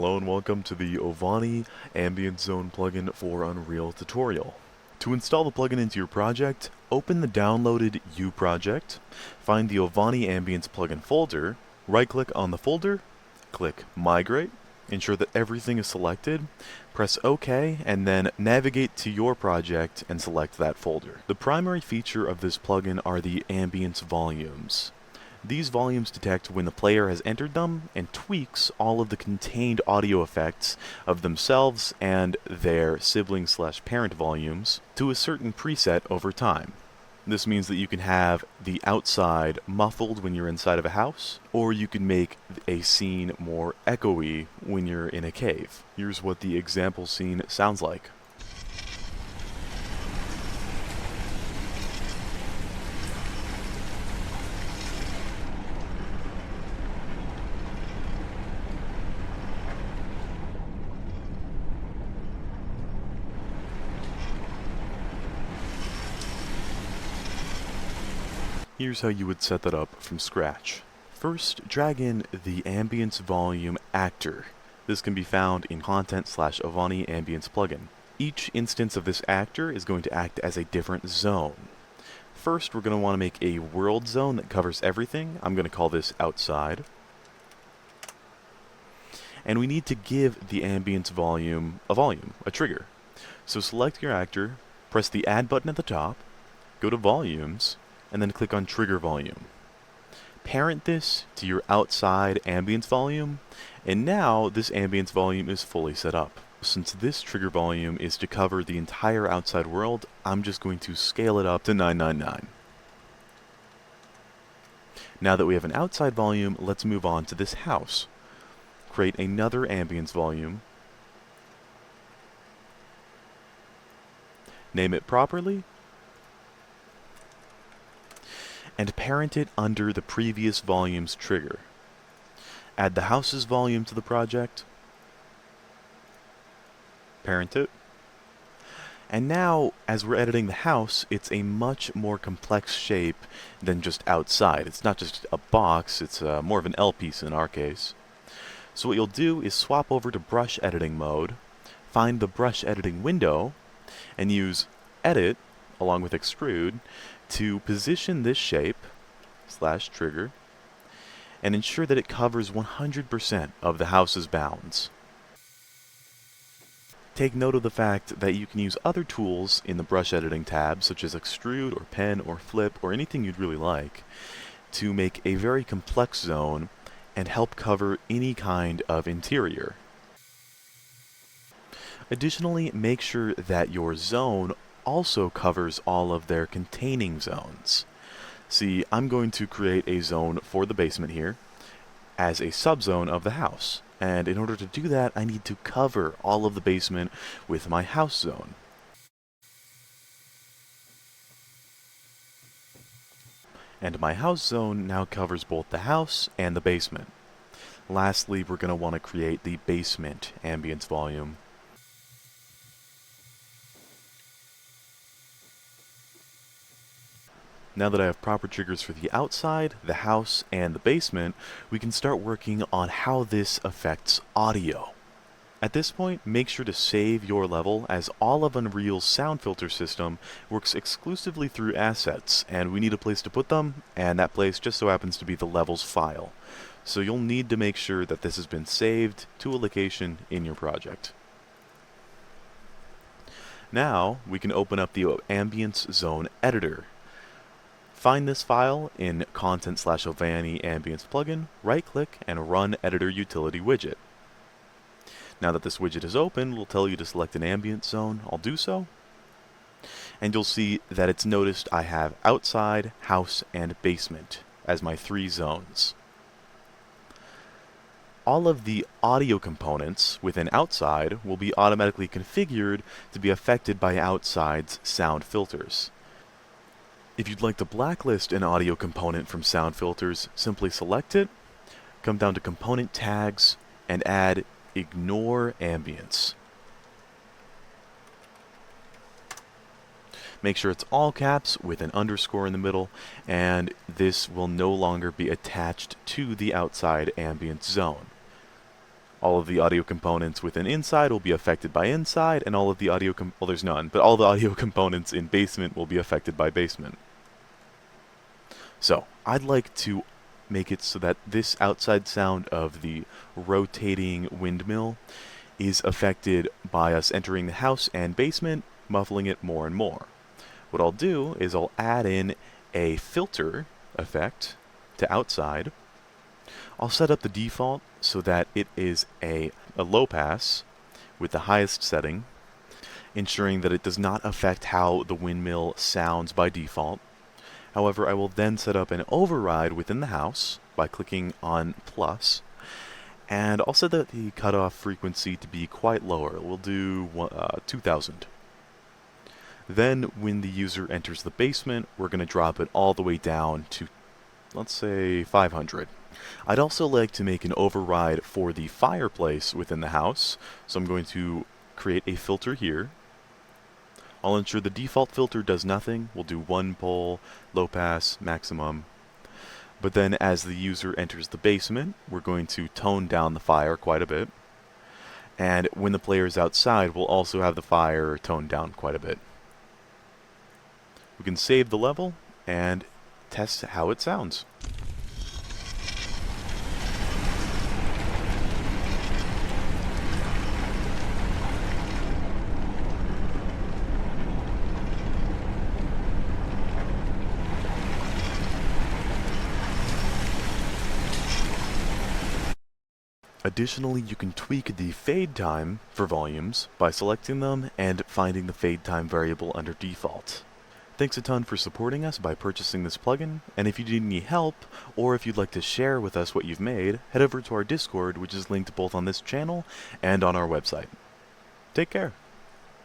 Hello and welcome to the Ovani Ambient Zone plugin for Unreal tutorial. To install the plugin into your project, open the downloaded U project, find the Ovani Ambience plugin folder, right-click on the folder, click Migrate, ensure that everything is selected, press OK, and then navigate to your project and select that folder. The primary feature of this plugin are the ambience volumes. These volumes detect when the player has entered them and tweaks all of the contained audio effects of themselves and their sibling/parent volumes to a certain preset over time. This means that you can have the outside muffled when you're inside of a house, or you can make a scene more echoey when you're in a cave. Here's what the example scene sounds like. Here's how you would set that up from scratch. First, drag in the Ambience Volume Actor. This can be found in Content/Ovani Ambience plugin. Each instance of this actor is going to act as a different zone. First, we're going to want to make a world zone that covers everything. I'm going to call this Outside. And we need to give the Ambience Volume, a trigger. So select your actor, press the Add button at the top, go to Volumes, and then click on Trigger Volume. Parent this to your outside ambience volume, and now this ambience volume is fully set up. Since this trigger volume is to cover the entire outside world, I'm just going to scale it up to 999. Now that we have an outside volume, let's move on to this house. Create another ambience volume. Name it properly, and parent it under the previous volume's trigger. Add the house's volume to the project, parent it, and now, as we're editing the house, it's a much more complex shape than just outside. It's not just a box, it's more of an L piece in our case. So what you'll do is swap over to brush editing mode, find the brush editing window, and use Edit, along with Extrude, to position this shape/trigger and ensure that it covers 100% of the house's bounds. Take note of the fact that you can use other tools in the brush editing tab, such as Extrude or Pen or Flip or anything you'd really like, to make a very complex zone and help cover any kind of interior. Additionally, make sure that your zone also covers all of their containing zones. See, I'm going to create a zone for the basement here as a subzone of the house. And in order to do that, I need to cover all of the basement with my house zone. And my house zone now covers both the house and the basement. Lastly, we're going to want to create the basement ambience volume. Now that I have proper triggers for the outside, the house, and the basement, we can start working on how this affects audio. At this point, make sure to save your level, as all of Unreal's sound filter system works exclusively through assets, and we need a place to put them, and that place just so happens to be the levels file. So you'll need to make sure that this has been saved to a location in your project. Now, we can open up the Ambience Zone Editor. Find this file in Content/Ovani Ambience plugin, right-click, and run Editor Utility widget. Now that this widget is open, we'll tell you to select an ambience zone. I'll do so. And you'll see that it's noticed I have outside, house, and basement as my three zones. All of the audio components within outside will be automatically configured to be affected by outside's sound filters. If you'd like to blacklist an audio component from sound filters, simply select it, come down to Component Tags, and add Ignore Ambience. Make sure it's all caps with an underscore in the middle, and this will no longer be attached to the outside ambience zone. All of the audio components within inside will be affected by inside, and all of the audio well, there's none, but all the audio components in basement will be affected by basement. So, I'd like to make it so that this outside sound of the rotating windmill is affected by us entering the house and basement, muffling it more and more. What I'll do is I'll add in a filter effect to outside. I'll set up the default so that it is a low pass with the highest setting, ensuring that it does not affect how the windmill sounds by default. However, I will then set up an override within the house by clicking on plus, and I'll set the cutoff frequency to be quite lower. We'll do 2000. Then when the user enters the basement, we're going to drop it all the way down to, let's say, 500. I'd also like to make an override for the fireplace within the house, so I'm going to create a filter here. I'll ensure the default filter does nothing. We'll do 1 pole, low pass, maximum. But then as the user enters the basement, we're going to tone down the fire quite a bit. And when the player is outside, we'll also have the fire toned down quite a bit. We can save the level and test how it sounds. Additionally, you can tweak the fade time for volumes by selecting them and finding the fade time variable under default. Thanks a ton for supporting us by purchasing this plugin, and if you need any help, or if you'd like to share with us what you've made, head over to our Discord, which is linked both on this channel and on our website. Take care!